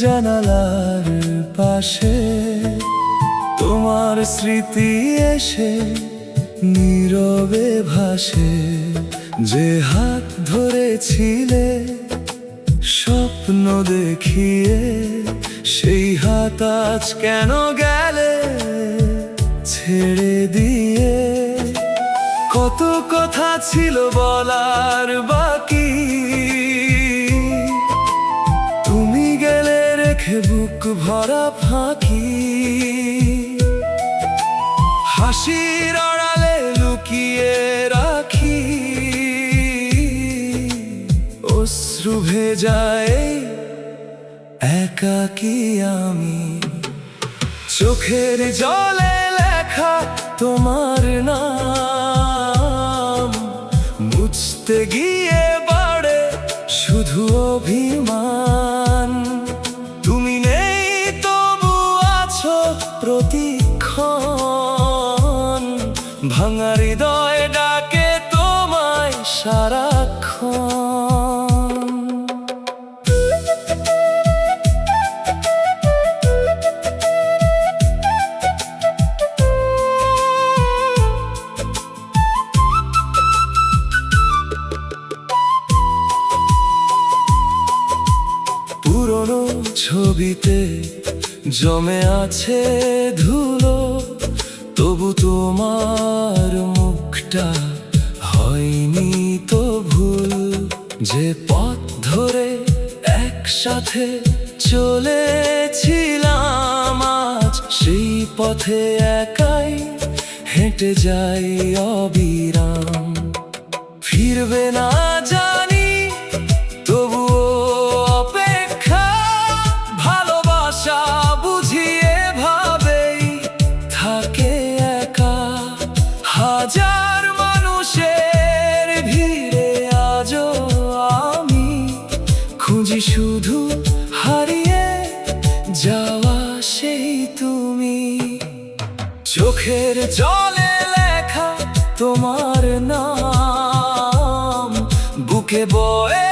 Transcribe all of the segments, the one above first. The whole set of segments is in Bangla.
জানালার পাশে তোমার স্মৃতি এসে নীরবে ভাসে। যে হাত ধরেছিলে স্বপ্ন দেখিয়ে, সেই হাত আজ কেন গেলে ছেড়ে দিয়ে। কত কথা ছিল বলার বাকি, তুমি গেলে রেখে বুক ভরা ফাঁকি। হাসির আড়ালে লুকিয়ে রাখি অশ্রু ভেজায় একাকী আমি। চোখের জলে লেখা তোমার নাম, মুছতে গিয়ে বাড়ে শুধু অভিমান। তুমি নেই তবু আছো প্রতিক্ষণ, ভাঙা হৃদয় ডাকে তোমায় সারাক্ষণ। পুরনো ছবিতে জমে আছে ধুলো, তবু তোমার মুখটা হয়নি তো ভুল। যে পথ ধরে একসাথে চলেছিলাম আজ, সেই পথে একাই হেঁটে যাই অবিরাম। ফিরবে না জানি তবুও অপেক্ষা, ভালোবাসা বুঝিয়ে ভাবেই থাকে একা। হাজার মানুষের ভিড়ে আজও আমি খুঁজি শুধু হারিয়ে যাওয়া সেই তুমি। চোখের জলে লেখা তোমার নাম, বুকে বয়ে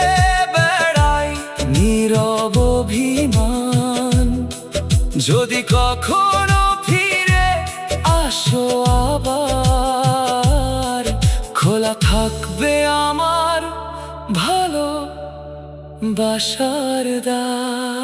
বেড়াই নীরব অভিমান। যদি কখনো ফিরে আসো আবার, খোলা থাকবে আমার ভালোবাসার দ্বার।